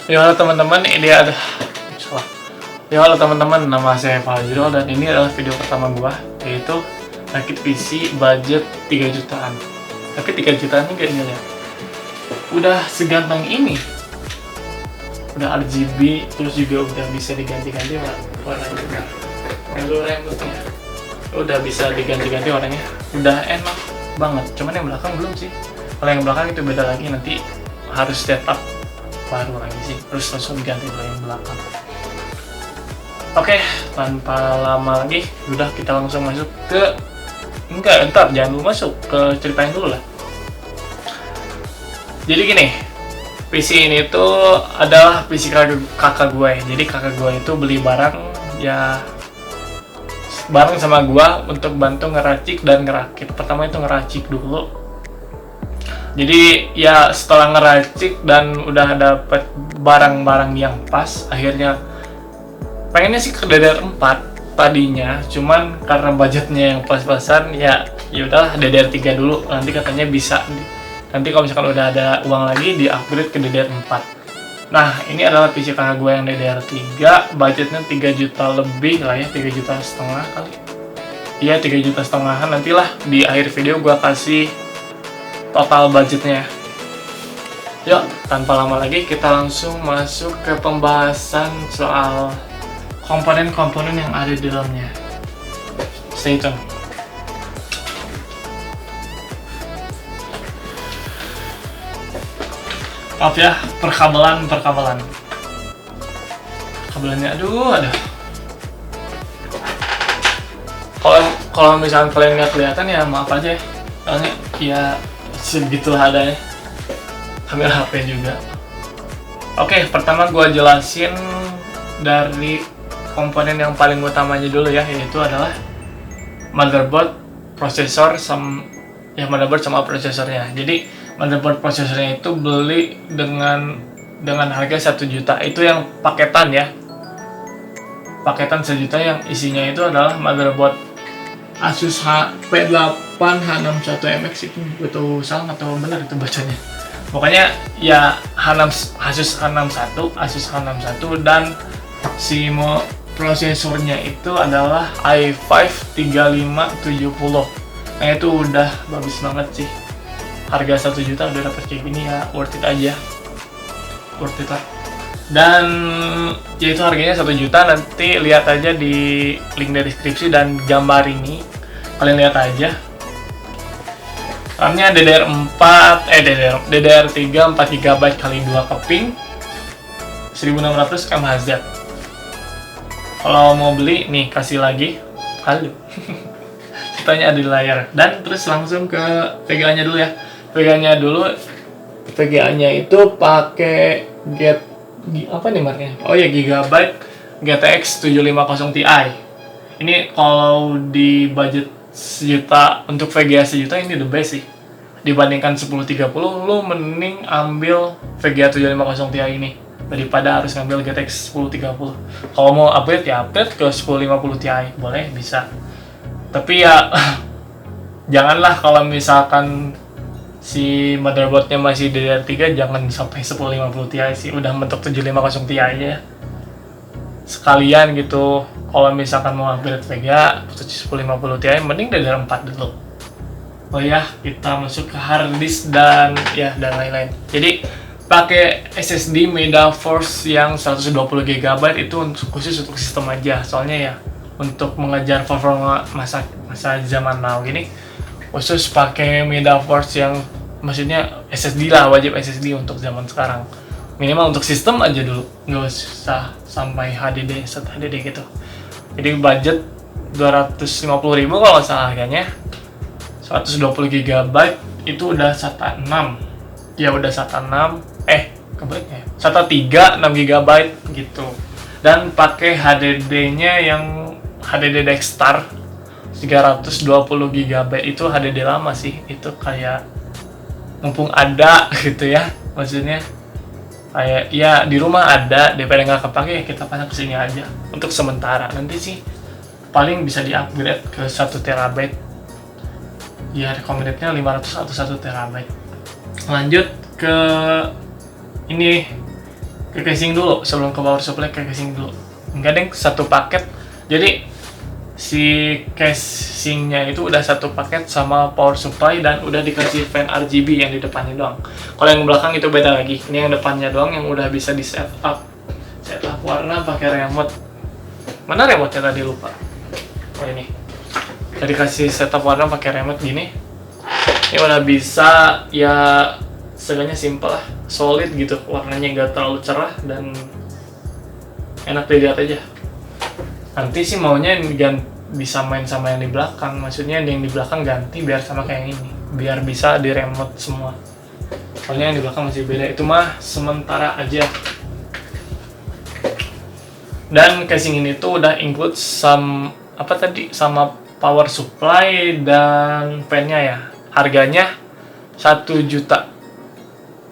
Ya halo teman-teman, ini ada salah. Ya halo teman-teman, nama saya Fajrul dan ini adalah video pertama gua, yaitu rakit PC budget 3 jutaan. Tapi 3 jutaan ini kayaknya ya udah seganteng ini. Udah RGB, terus juga udah bisa diganti-ganti warnanya. Lalu rambutnya udah bisa diganti-ganti warnanya. Udah enak banget. Cuman yang belakang belum sih. Kalau yang belakang itu beda lagi, nanti harus setup baru lagi sih, terus langsung diganti dulu yang belakang. Oke, tanpa lama lagi, udah kita langsung masuk ke entar jangan dulu masuk ke ceritain dulu lah. Jadi gini, PC ini tuh adalah PC kakak gue. Jadi kakak gue itu beli barang ya bareng sama gue untuk bantu ngeracik dan ngerakit. Pertama itu ngeracik dulu. Jadi ya setelah ngeracik dan udah dapet barang-barang yang pas, akhirnya pengennya sih ke DDR4 tadinya, cuman karena budgetnya yang pas-pasan ya udahlah DDR3 dulu. Nanti katanya bisa nanti kalau misalkan udah ada uang lagi di upgrade ke DDR4. Nah, ini adalah PC kakak gue yang DDR3, budgetnya 3 juta lebih lah ya, 3 juta setengah kali. Iya, 3 juta setengahan. Nantilah di akhir video gue kasih total budgetnya. Yuk, tanpa lama lagi kita langsung masuk ke pembahasan soal komponen-komponen yang ada di dalamnya. Stay tune. Maaf ya, perkabelannya ada. Kalau misalnya kalian nggak kelihatan ya maaf aja ya. Soalnya ya segitulah adanya, kamera HP juga. Oke, pertama gue jelasin dari komponen yang paling utamanya dulu ya, yaitu adalah motherboard, prosesor, motherboard sama prosesornya. Jadi motherboard prosesornya itu beli dengan harga 1 juta. Itu yang paketan ya, paketan 1 juta yang isinya itu adalah motherboard Asus HP8H61MX. itu betul salah atau benar itu bacanya, pokoknya ya Asus H61 dan si prosesornya itu adalah i5 3570. Nah itu udah bagus banget sih, harga 1 juta udah dapet kayak gini ya, worth it aja, worth it lah. Dan yaitu harganya 1 juta. Nanti lihat aja di link deskripsi dan gambar ini, kalian lihat aja. RAM-nya DDR3 4GB kali 2 keping 1600 mHz. Kalau mau beli nih kasih lagi halo ceritanya ada di layar. Dan terus langsung ke VGA-nya dulu ya. VGA-nya itu pakai Gigabyte GTX 750 Ti. Ini kalau di budget sejuta, untuk VGA sejuta ini the best sih. Dibandingkan 1030, lu mending ambil VGA 750 Ti ini daripada harus ngambil GTX 1030. Kalau mau upgrade ya upgrade ke 1050 Ti, boleh, bisa. Tapi ya janganlah kalau misalkan si motherboardnya masih DDR3, jangan sampai 1050 Ti sih, udah mentok 750 Ti aja sekalian gitu. Kalau misalkan mau upgrade VGA 1050 Ti, mending DDR4 dulu. Oh ya, kita masuk ke hard disk dan lain-lain. Jadi pakai SSD MediaForce yang 120GB itu khusus untuk sistem aja. Soalnya ya untuk mengejar performa masa zaman now gini, khusus pakai MediaForce yang maksudnya SSD lah, wajib SSD untuk zaman sekarang. Minimal untuk sistem aja dulu, nggak usah sampai HDD, set HDD gitu. Jadi budget 250.000 kalau salah harganya. 120GB itu udah SATA 6. Ya udah SATA 6. Kebaliknya. SATA 3 6GB gitu. Dan pakai HDD-nya yang HDD Dextar 320GB. Itu HDD lama sih. Itu kayak mumpung ada gitu ya. Maksudnya kayak ya di rumah ada, daripada nggak kepake ya kita pasang kesini aja untuk sementara. Nanti sih paling bisa di upgrade ke 1TB. Ya recommended-nya 500 atau 1TB. Lanjut ke ini ke casing dulu sebelum ke power supply, ke casing dulu. Enggak deh, satu paket. Jadi si casingnya itu udah satu paket sama power supply dan udah dikasih fan RGB yang di depannya doang. Kalau yang belakang itu beda lagi. Ini yang depannya doang yang udah bisa di setup warna pakai remote. Mana remote-nya tadi, lupa. Oh ini. Tadi kasih setup warna pakai remote gini. Ini udah bisa, ya seenggaknya simple lah, solid gitu, warnanya nggak terlalu cerah dan enak dilihat aja. Nanti sih maunya disamain sama yang di belakang, maksudnya yang di belakang ganti biar sama kayak yang ini, biar bisa di remote semua. Soalnya yang di belakang masih beda, itu mah sementara aja. Dan casing ini tuh udah include sama power supply dan fan-nya ya. Harganya 1 juta.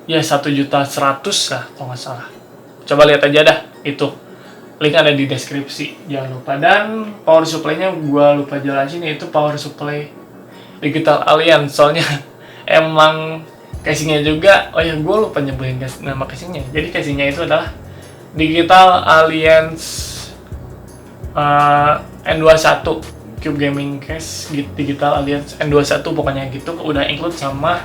Ya 1.100.000 lah kalau nggak salah. Coba lihat aja dah itu. Link ada di deskripsi, jangan lupa. Dan power supply-nya gua lupa jelasin, itu power supply Digital Alliance. Soalnya emang casingnya juga, oh ya gua lupa nyebutin nama casingnya. Jadi casingnya itu adalah Digital Alliance N21 Cube Gaming Case, Digital Alliance N21 pokoknya gitu. Udah include sama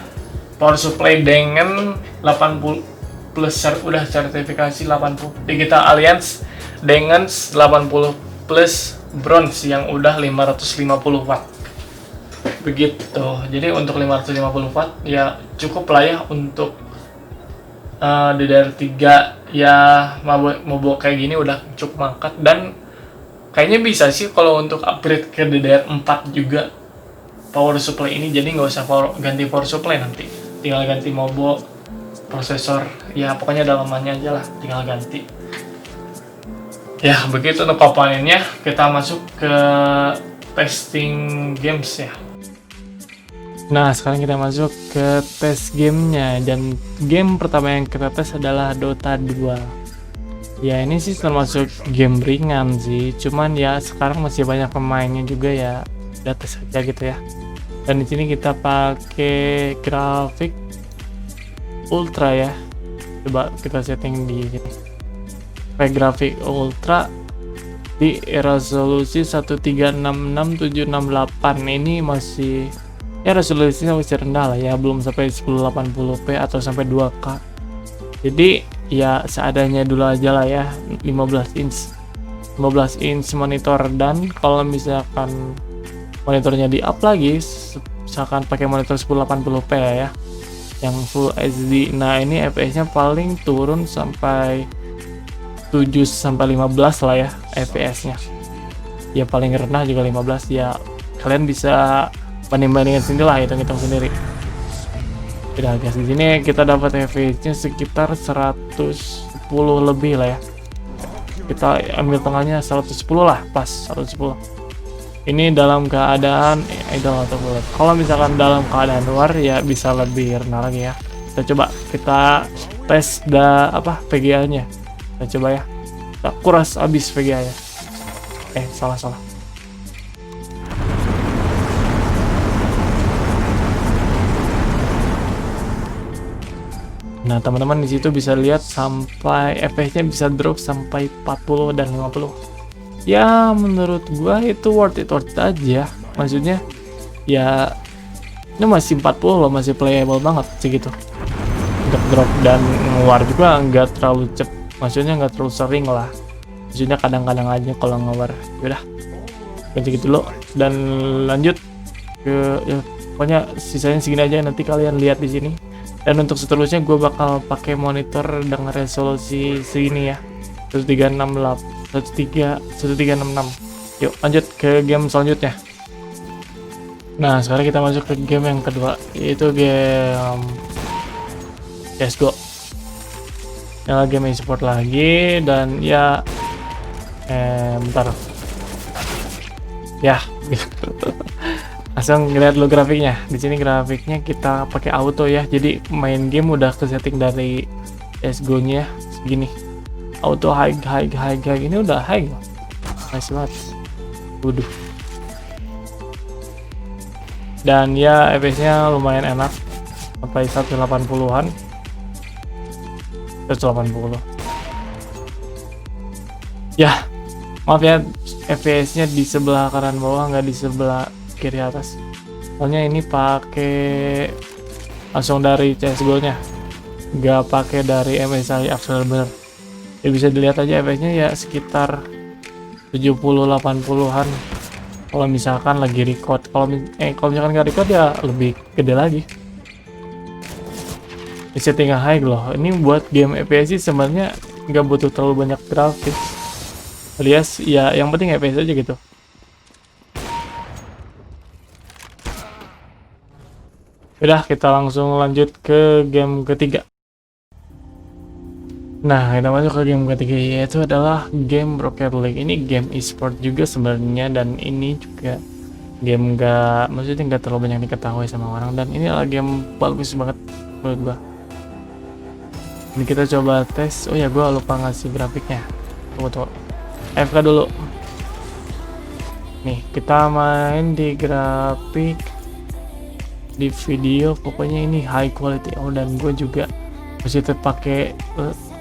power supply dengan 80 plus, udah sertifikasi 80 Digital Alliance dengan 80 plus bronze yang udah 550 watt. Begitu. Jadi untuk 550 watt ya cukup lah ya untuk DDR3 ya, mau bawa kayak gini udah cukup mangkat. Dan kayaknya bisa sih kalau untuk upgrade ke DDR4 juga power supply ini, jadi nggak usah ganti power supply nanti, tinggal ganti mobile, prosesor, ya pokoknya dalamannya aja lah tinggal ganti. Ya begitu untuk komponennya. Kita masuk ke testing games ya. Nah, sekarang kita masuk ke tes gamenya, dan game pertama yang kita tes adalah Dota 2. Ya, ini sih termasuk game ringan sih, cuman ya sekarang masih banyak pemainnya juga ya, udah tes aja gitu ya. Dan di sini kita pakai grafik ultra ya. Coba kita setting di sini. Pakai grafik ultra di resolusi 1366/768. Ini masih ya resolusinya masih rendah lah ya, belum sampai 1080p atau sampai 2K. Jadi ya seadanya dulu aja lah ya, 15 inch monitor. Dan kalau misalkan monitornya di up lagi, misalkan pakai monitor 1080p ya, yang full HD, nah ini FPS nya paling turun sampai 7-15 lah ya FPS nya ya, paling rendah juga 15 ya. Kalian bisa banding-bandingin sendiri lah, hitung-hitung sendiri. Udah guys, di sini kita dapat FPS-nya sekitar 110 lebih lah ya. Kita ambil tengahnya 110 lah, pas 110. Ini dalam keadaan idle atau bullet. Kalau misalkan dalam keadaan luar ya bisa lebih rendah lagi ya. Kita tes VGA-nya. Kita coba ya. Kita kuras habis VGA-nya. Salah. Nah, teman-teman di situ bisa lihat sampai FPS-nya bisa drop sampai 40 dan 50. Ya, menurut gua itu worth it aja. Maksudnya ya ini masih 40 loh, masih playable banget segitu. Untuk drop dan ngeluar juga nggak terlalu maksudnya nggak terlalu sering lah. Maksudnya kadang-kadang aja kalau ngeluar. Yaudah, ganti gitu dulu dan lanjut ke ya, pokoknya sisanya segini aja, nanti kalian lihat di sini. Dan untuk seterusnya gue bakal pakai monitor dengan resolusi segini ya, 1366. Yuk lanjut ke game selanjutnya. Nah, sekarang kita masuk ke game yang kedua, yaitu game CSGO. Yang game e-sport lagi, dan ya bentar ya. Langsung ngeliat dulu grafiknya. Di sini grafiknya kita pakai auto ya. Jadi main game udah ke setting dari CSGO-nya segini. Auto high. Ini udah high. Nice banget. Waduh. Dan ya FPS-nya lumayan enak. Sampai 180-an. 180. Ya, maaf ya, FPS-nya di sebelah kanan bawah, nggak di sebelah kiri atas. Soalnya ini pakai langsung dari CSGO-nya, nggak pakai dari MSI Accelerator. Ya bisa dilihat aja FPS-nya ya sekitar 70-80-an. Kalau misalkan lagi record, kalau misalkan nggak record ya lebih gede lagi. Di setting high loh. Ini buat game FPS sih sebenarnya nggak butuh terlalu banyak grafik. Alias ya yang penting FPS aja gitu. Udah, kita langsung lanjut ke game ketiga. Nah, kita masuk ke game ketiga, yaitu adalah game Rocket League. Ini game e-sport juga sebenarnya, dan ini juga game maksudnya nggak terlalu banyak diketahui sama orang, dan ini adalah game bagus banget menurut gua. Ini kita coba tes. Oh ya, gua lupa ngasih grafiknya. Tunggu. FK dulu. Nih, kita main di grafik, di video, pokoknya ini high quality. Oh, dan gue juga masih tetap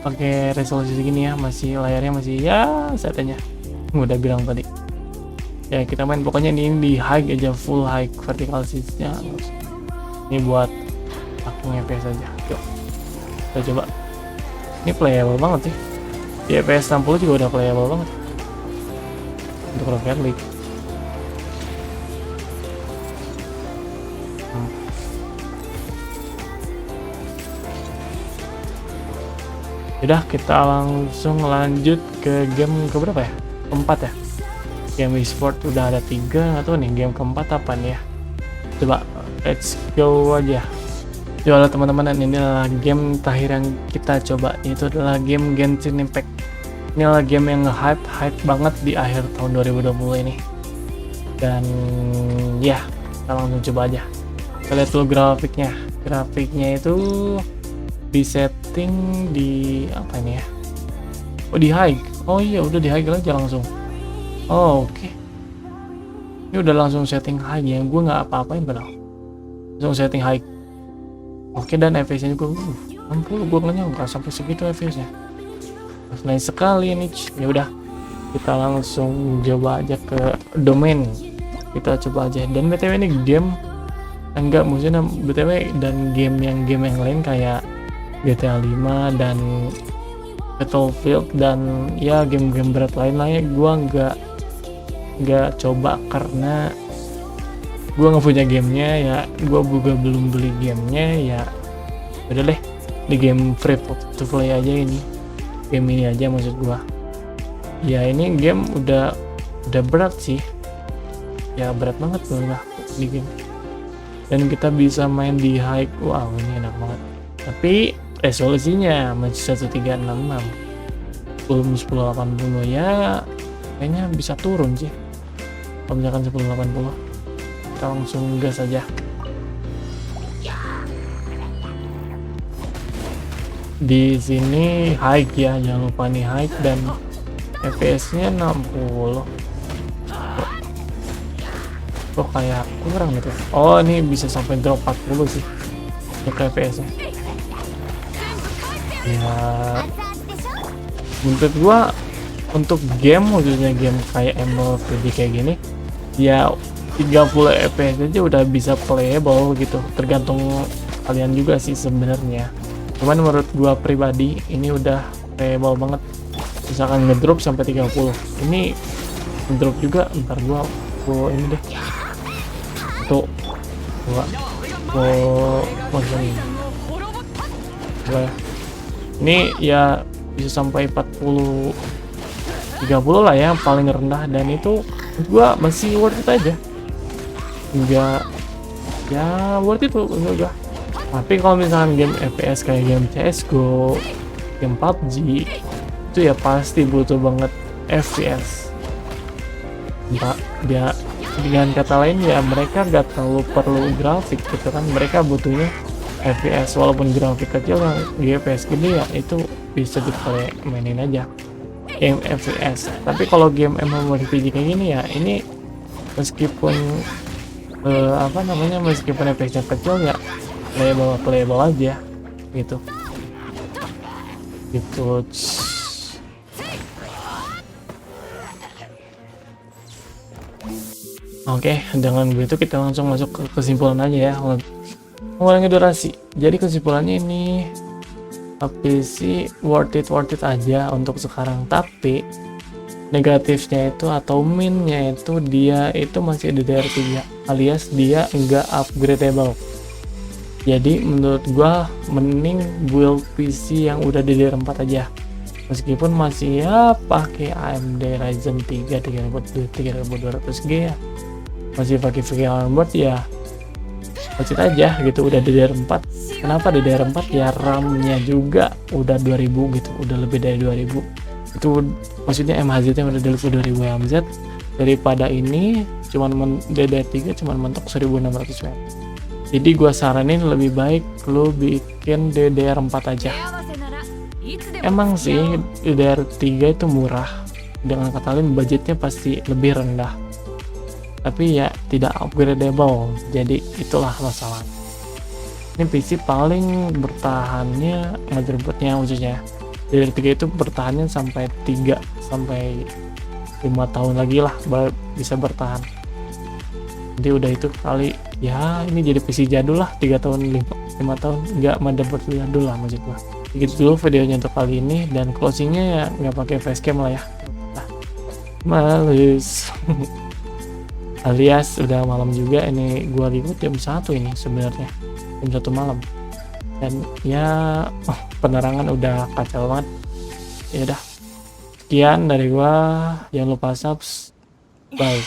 pakai resolusi segini ya, masih layarnya masih ya seadanya. Udah bilang tadi. Ya, kita main pokoknya ini di high aja, full high vertical shift-nya. Ini buat pakai FPS aja. Yuk. Kita coba. Ini playable banget sih. Di FPS 60 juga udah playable banget. Untuk Rocket League. Udah, kita langsung lanjut ke game keberapa ya? Keempat ya? Game e-sport udah ada 3, atau nih game keempat apa nih ya? Coba, let's go aja. Coba teman-teman, ini adalah game terakhir yang kita coba. Itu adalah game Genshin Impact. Ini adalah game yang hype banget di akhir tahun 2020 ini. Dan ya, kita langsung coba aja. Kita lihat dulu grafiknya. Grafiknya itu di setting di apa ini ya? Oh, di high. Oh iya, udah di high aja langsung. Oh, oke. Ini udah langsung setting high ya. Gue nggak apa-apain padahal. Langsung setting high. Oke, dan FPS-nya juga 60. Gue ngeliatnya nggak sampai segitu FPS-nya. Lain sekali nih. Ya udah, kita langsung coba aja ke domain. Kita coba aja. Dan BTW ini game enggak, maksudnya BTW dan game yang lain kayak GTA 5 dan Battlefield dan ya game-game berat lain-lainnya gua nggak coba karena gua nggak punya gamenya ya. Gua juga belum beli gamenya ya. Udah deh, di game free to play aja ini. Game ini aja maksud gua. Ya ini game udah berat sih. Ya berat banget lah di game. Dan kita bisa main di high. Wow, ini enak banget. Tapi resolusinya masih 1366, belum 1080 ya, kayaknya bisa turun sih kalau misalkan 1080. Kita langsung gas aja. Di sini high ya, jangan lupa nih high, dan FPS-nya 60. Kok kayak kurang gitu. Oh, ini bisa sampai drop 40 sih untuk FPS-nya. Ya, menurut gua untuk game, khususnya game kayak MLB kayak gini ya 30 fps aja udah bisa playable gitu, tergantung kalian juga sih sebenarnya. Cuman menurut gua pribadi ini udah playable banget. Misalkan ngedrop sampai 30, ini ngedrop juga. Ntar gua ini deh tuh, gua ini ini ya bisa sampai 40 30 lah ya paling rendah, dan itu gua masih worth it aja. Enggak ya, worth it tuh enggak. Tapi kalau misalkan game FPS kayak game CSGO, game PUBG itu ya pasti butuh banget FPS. Mbak, dia dengan kata lain ya mereka gak terlalu perlu grafik gitu kan, mereka butuhnya FPS. Walaupun grafik kecil yang di FPS gede ya itu bisa mainin aja game FPS. Tapi kalau game MMORPG kayak gini ya, ini meskipun meskipun FPS-nya kecil ya playable aja gitu. Oke, dengan begitu kita langsung masuk ke kesimpulan aja ya. Mengurangi durasi. Jadi kesimpulannya ini PC worth it aja untuk sekarang. Tapi negatifnya itu atau minnya itu dia itu masih DDR3 alias dia enggak upgradable. Jadi menurut gua mending build PC yang udah DDR4 aja. Meskipun masih ya pakai AMD Ryzen 3 3200G ya. Masih pakai VGA board ya. Lanjut aja gitu, udah DDR4. Kenapa DDR4 ya, RAM-nya juga udah 2000 gitu, udah lebih dari 2000. Itu maksudnya MHZ-nya udah lebih 2000 MHz. Daripada ini cuman DDR3 cuman mentok 1600 W. Jadi gua saranin lebih baik lu bikin DDR4 aja. Emang sih DDR3 itu murah. Dengan kata lain budgetnya pasti lebih rendah. Tapi ya tidak upgradable, jadi itulah masalah. Ini PC paling bertahannya motherboardnya khususnya dari 3 itu bertahannya sampai 3 sampai 5 tahun lagi lah bisa bertahan. Jadi udah itu kali ya, ini jadi PC jadul lah, 3 tahun 5 tahun nggak motherboard jadul lah maksud gua. Begitu dulu videonya untuk kali ini, dan closingnya ya nggak pakai facecam lah ya. Males. Alias udah malam juga, ini gua ribut jam 1 ini sebenarnya, jam 1 malam, dan ya penerangan udah kacau banget. Ya udah, sekian dari gua, jangan lupa subs, bye.